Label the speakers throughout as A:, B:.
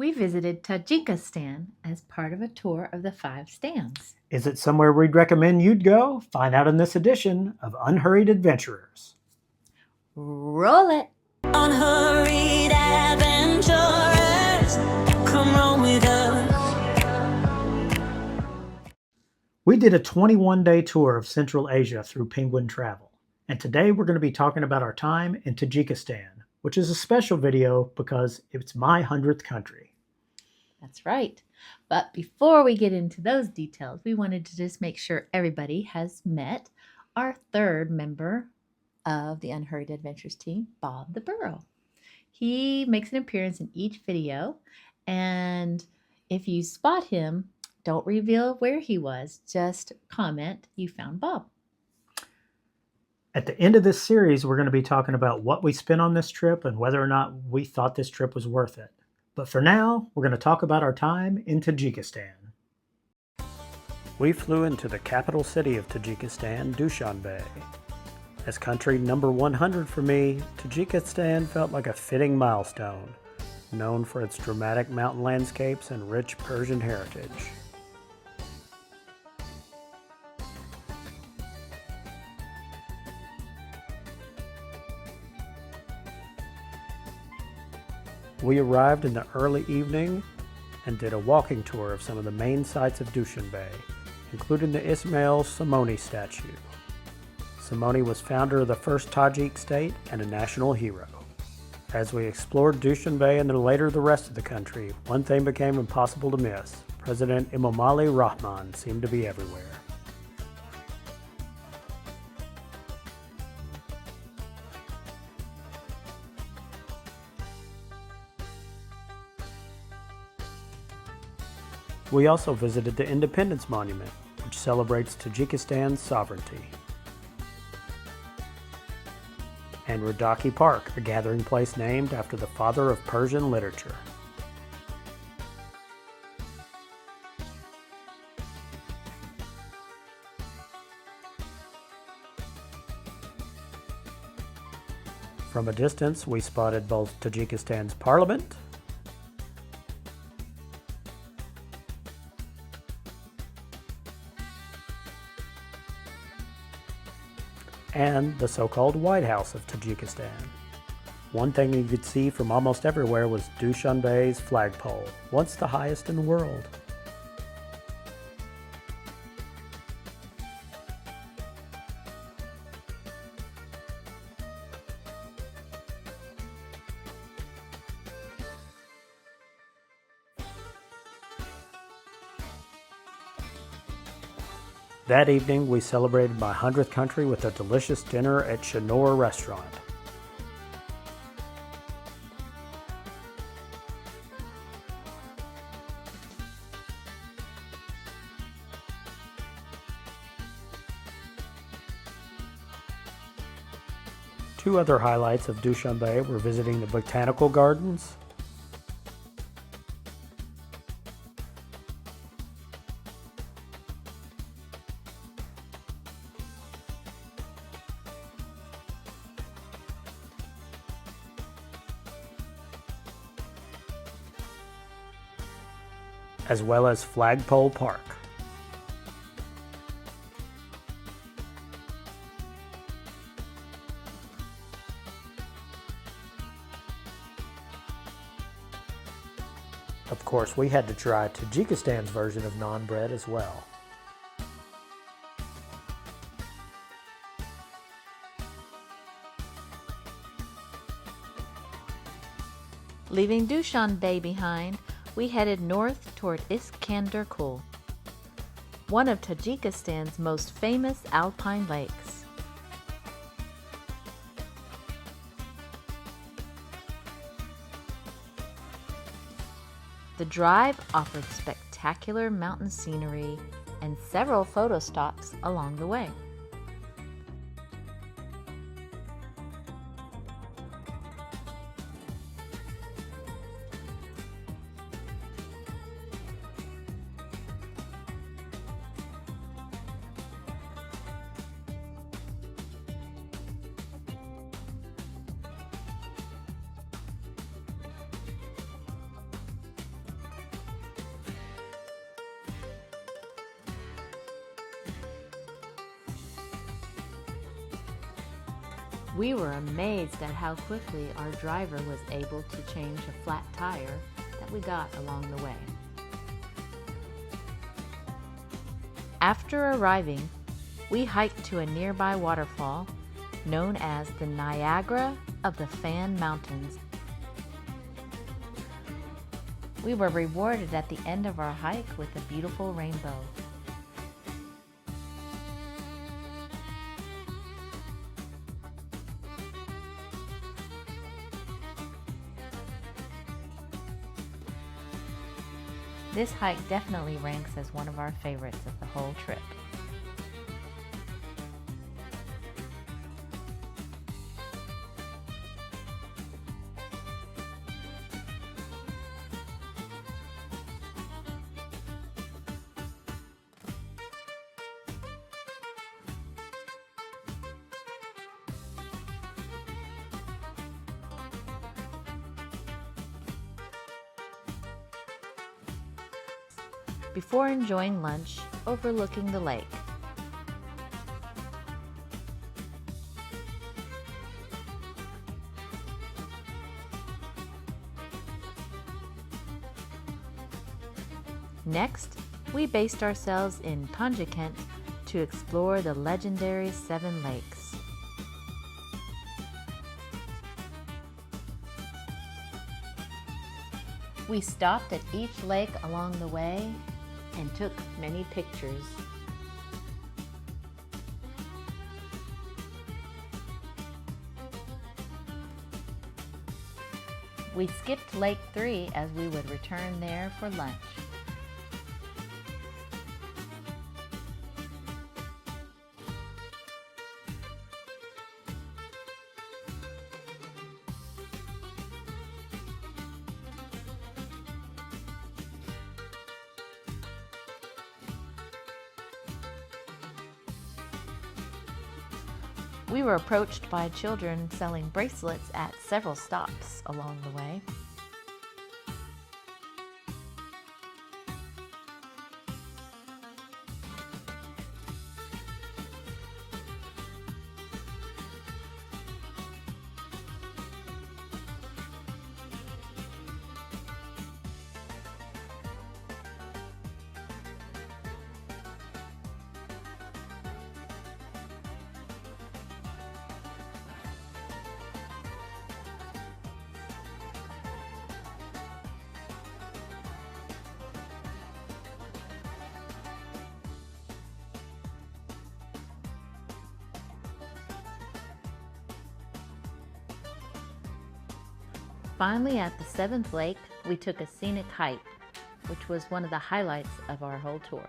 A: We visited Tajikistan as part of a tour of the five stands.
B: Is it somewhere we'd recommend you'd go? Find out in this edition of Unhurried Adventurers.
A: Roll it!
C: Unhurried adventurers, come roll with us.
B: We did a 21-day tour of Central Asia through Penguin Travel, and today we're going to be talking about our time in Tajikistan, which is a special video because it's my 100th country.
A: That's right. But before we get into those details, we wanted to just make sure everybody has met our third member of the Unhurried Adventures team, Bob the Burro. He makes an appearance in each video, and if you spot him, don't reveal where he was, just comment you found Bob.
B: At the end of this series, we're going to be talking about what we spent on this trip and whether or not we thought this trip was worth it. But for now, we're going to talk about our time in Tajikistan. We flew into the capital city of Tajikistan, Dushanbe. As country number 100 for me, Tajikistan felt like a fitting milestone, known for its dramatic mountain landscapes and rich Persian heritage. We arrived in the early evening and did a walking tour of some of the main sites of Dushanbe, including the Ismail Somoni statue. Somoni was founder of the first Tajik state and a national hero. As we explored Dushanbe and then later the rest of the country, one thing became impossible to miss. President Emomali Rahman seemed to be everywhere. We also visited the Independence Monument, which celebrates Tajikistan's sovereignty, and Radaki Park, a gathering place named after the father of Persian literature. From a distance, we spotted both Tajikistan's parliament and the so-called White House of Tajikistan. One thing you could see from almost everywhere was Dushanbe's flagpole, once the highest in the world. That evening, we celebrated my 100th country with a delicious dinner at Shanor Restaurant. Two other highlights of Dushanbe were visiting the botanical gardens as well as Flagpole Park. Of course, we had to try Tajikistan's version of naan bread as well.
A: Leaving Dushanbe behind, we headed north toward Iskanderkul, one of Tajikistan's most famous alpine lakes. The drive offered spectacular mountain scenery and several photo stops along the way. We were amazed at how quickly our driver was able to change a flat tire that we got along the way. After arriving, we hiked to a nearby waterfall known as the Niagara of the Fan Mountains. We were rewarded at the end of our hike with a beautiful rainbow. This hike definitely ranks as one of our favorites of the whole trip. Before enjoying lunch overlooking the lake. Next, we based ourselves in Tajikistan to explore the legendary 7 lakes. We stopped at each lake along the way and took many pictures. We skipped Lake 3 as we would return there for lunch. We were approached by children selling bracelets at several stops along the way. Finally, at the 7th lake, we took a scenic hike, which was one of the highlights of our whole tour.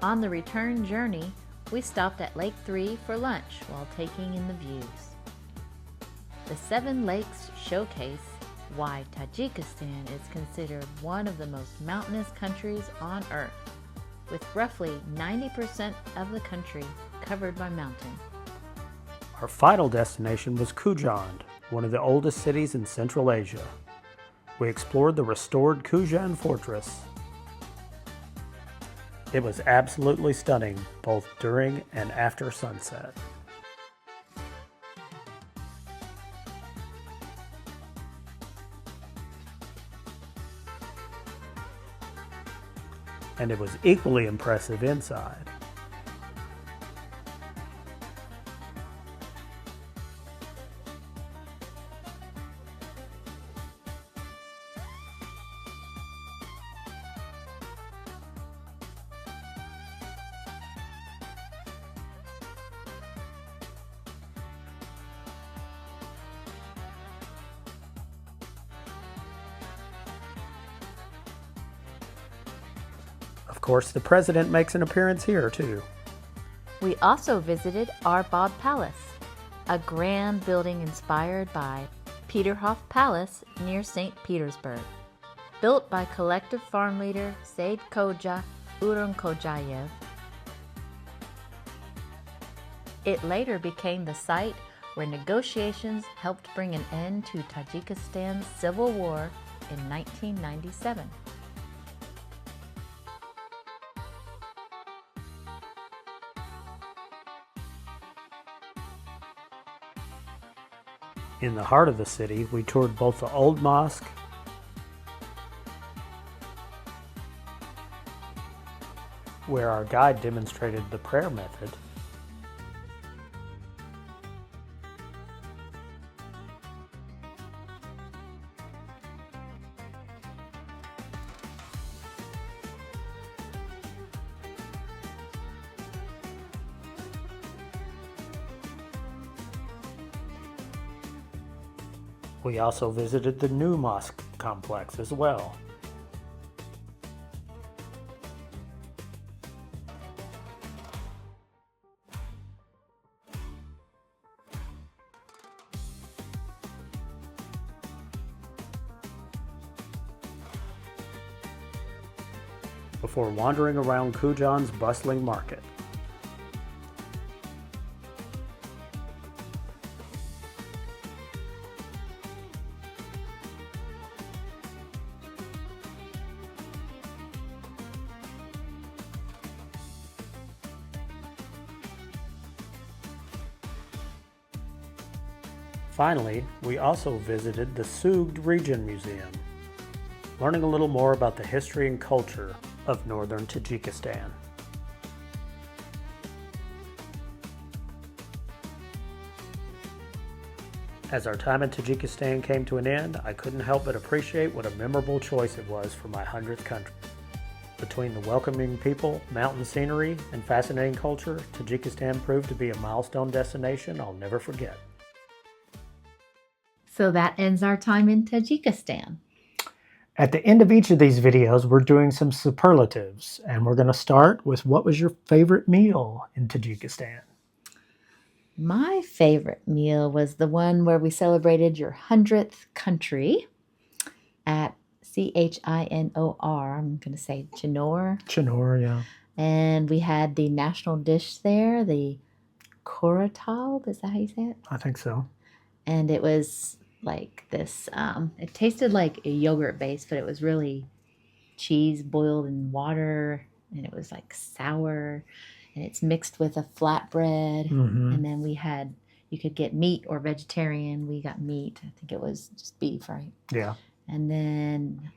A: On the return journey, we stopped at Lake 3 for lunch while taking in the views. The 7 lakes showcase why Tajikistan is considered one of the most mountainous countries on Earth, with roughly 90% of the country covered by mountain.
B: Our final destination was Kujand, one of the oldest cities in Central Asia. We explored the restored Kujand fortress. It was absolutely stunning, both during and after sunset. And it was equally impressive inside. course, the president makes an appearance here, too.
A: We also visited Arbab Palace, a grand building inspired by Peterhof Palace near St. Petersburg, built by collective farm leader Said Koja Uramkojayev. It later became the site where negotiations helped bring an end to Tajikistan's civil war in 1997.
B: In the heart of the city, we toured both the old mosque where our guide demonstrated the prayer method, we also visited the new mosque complex as well. Before wandering around Kujan's bustling market. Finally, we also visited the Sugd Region Museum, learning a little more about the history and culture of northern Tajikistan. As our time in Tajikistan came to an end, I couldn't help but appreciate what a memorable choice it was for my 100th country. Between the welcoming people, mountain scenery, and fascinating culture, Tajikistan proved to be a milestone destination I'll never forget.
A: So that ends our time in Tajikistan.
B: At the end of each of these videos, we're doing some superlatives, and we're going to start with what was your favorite meal in Tajikistan?
A: My favorite meal was the one where we celebrated your 100th country at Chinor. I'm going to say Chinor.
B: Chinor, yeah.
A: And we had the national dish there, the koratab. Is that how you say it?
B: I think so.
A: And it was like this, it tasted like a yogurt base, but it was really cheese boiled in water, and it was like sour, and it's mixed with a flatbread.
B: Mm-hmm.
A: And then we had, you could get meat or vegetarian. We got meat. I think it was just beef, right?
B: Yeah.
A: And then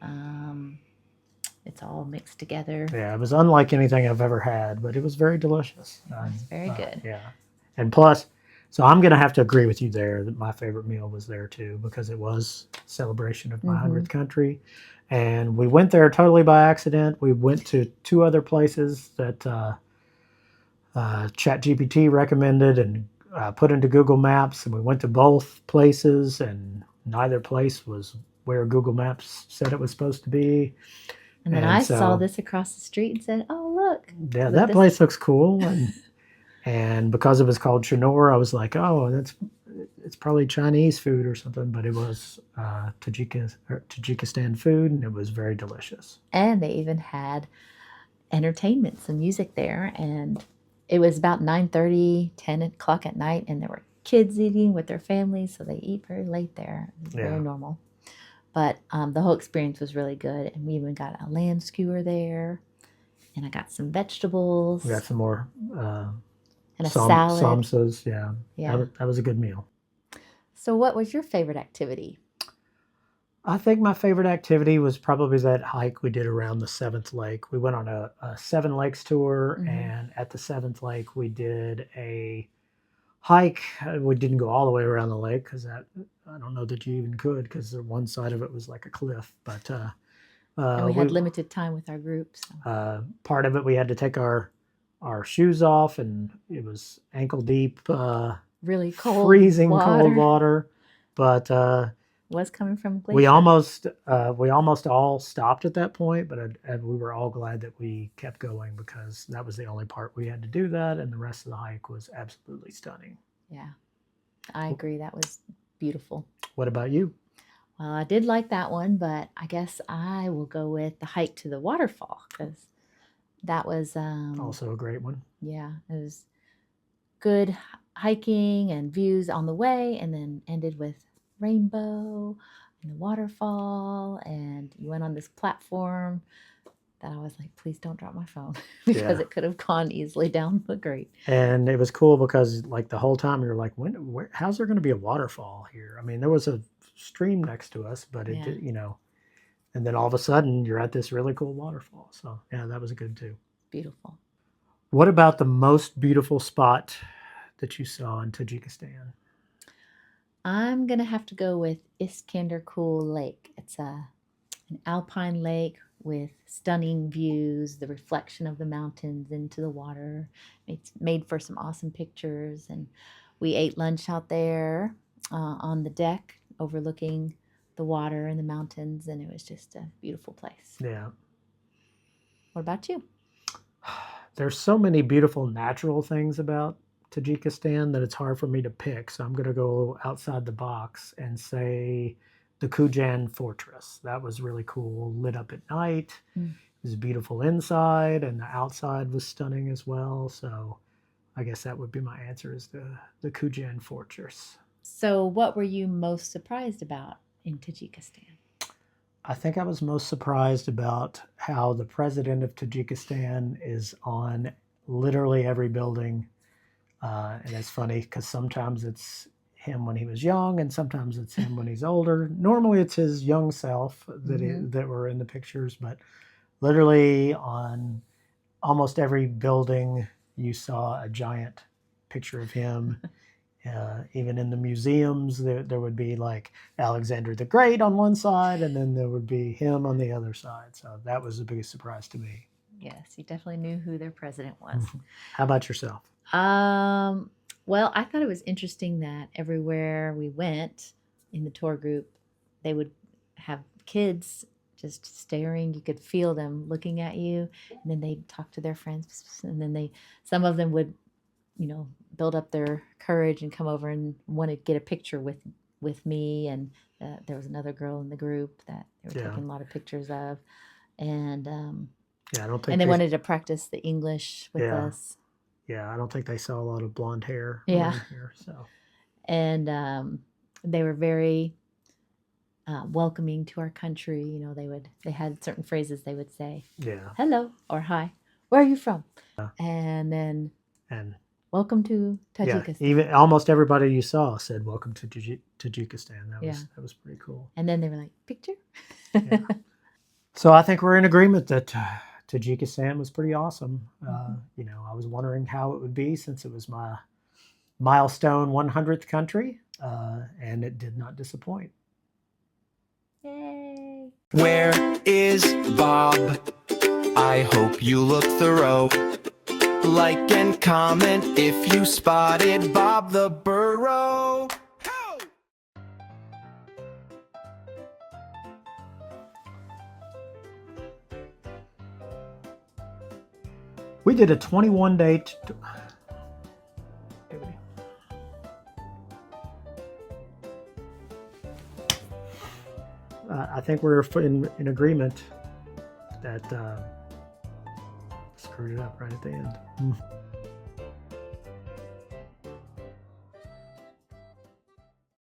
A: it's all mixed together.
B: Yeah, it was unlike anything I've ever had, but it was very delicious.
A: It's very good.
B: Yeah. And plus, so I'm going to have to agree with you there that my favorite meal was there too, because it was a celebration of my 100th country. And we went there totally by accident. We went to two other places that ChatGPT recommended and put into Google Maps. And we went to both places, and neither place was where Google Maps said it was supposed to be.
A: And then I saw this across the street and said, oh, look.
B: Yeah, that place looks cool. And because it was called Chinor, I was like, oh, it's probably Chinese food or something, but it was Tajikistan food, and it was very delicious.
A: And they even had entertainment, some music there, and it was about 9:30, 10 o'clock at night, and there were kids eating with their families, so they eat very late there. It was very normal. But the whole experience was really good, and we even got a lamb skewer there, and I got some vegetables.
B: We got some more...
A: and a salad.
B: Samsas, yeah. That was a good meal.
A: So what was your favorite activity?
B: I think my favorite activity was probably that hike we did around the 7th lake. We went on a 7 lakes tour, and at the 7th lake we did a hike. We didn't go all the way around the lake because I don't know that you even could, because one side of it was like a cliff. But
A: and we had limited time with our groups.
B: So. Part of it we had to take our shoes off, and it was ankle deep,
A: really cold,
B: freezing cold water. But
A: was coming from a glacier.
B: We almost all stopped at that point, but we were all glad that we kept going because that was the only part we had to do that, and the rest of the hike was absolutely stunning.
A: Yeah, I agree. That was beautiful.
B: What about you?
A: Well, I did like that one, but I guess I will go with the hike to the waterfall because that was
B: Also a great one.
A: yeah, it was good hiking and views on the way, and then ended with rainbow and the waterfall, and you went on this platform that I was like, please don't drop my phone because
B: Yeah.
A: it could have gone easily down the grate.
B: And it was cool because like the whole time you were like, how's there going to be a waterfall here? I mean, there was a stream next to us, but it
A: Yeah.
B: did, and then all of a sudden you're at this really cool waterfall. So yeah, that was good too.
A: Beautiful.
B: What about the most beautiful spot that you saw in Tajikistan?
A: I'm gonna have to go with Iskanderkul Lake. It's an alpine lake with stunning views, the reflection of the mountains into the water. It's made for some awesome pictures, and we ate lunch out there on the deck overlooking the water and the mountains, and it was just a beautiful place.
B: Yeah.
A: What about you?
B: There's so many beautiful natural things about Tajikistan that it's hard for me to pick. So I'm going to go outside the box and say the Kujan Fortress. That was really cool. Lit up at night.
A: Mm.
B: It was beautiful inside, and the outside was stunning as well. So I guess that would be my answer, is the Kujan Fortress.
A: So what were you most surprised about in Tajikistan?
B: I think I was most surprised about how the president of Tajikistan is on literally every building. And it's funny because sometimes it's him when he was young and sometimes it's him when he's older. Normally it's his young self that were in the pictures, but literally on almost every building you saw a giant picture of him. Even in the museums, there would be like Alexander the Great on one side, and then there would be him on the other side. So that was the biggest surprise to me.
A: Yes, you definitely knew who their president was.
B: How about yourself?
A: Well, I thought it was interesting that everywhere we went in the tour group, they would have kids just staring. You could feel them looking at you, and then they'd talk to their friends, and then some of them would, build up their courage and come over and want to get a picture with me. And there was another girl in the group that they were taking a lot of pictures of, and
B: I don't think.
A: And they wanted to practice the English with us.
B: Yeah, I don't think they saw a lot of blonde hair.
A: Yeah.
B: Here, so.
A: And they were very welcoming to our country. They had certain phrases they would say.
B: Yeah.
A: Hello or hi. Where are you from?
B: Yeah.
A: And then.
B: And.
A: Welcome to Tajikistan.
B: Yeah, even almost everybody you saw said welcome to Tajikistan. That was pretty cool.
A: And then they were like, picture?
B: Yeah. So I think we're in agreement that Tajikistan was pretty awesome. I was wondering how it would be since it was my milestone 100th country, and it did not disappoint.
A: Yay!
D: Where is Bob? I hope you look thorough. Like and comment if you spotted Bob the Burro. Ho!
B: We did a 21-day. I think we're in agreement that. Screwed it up right at the end.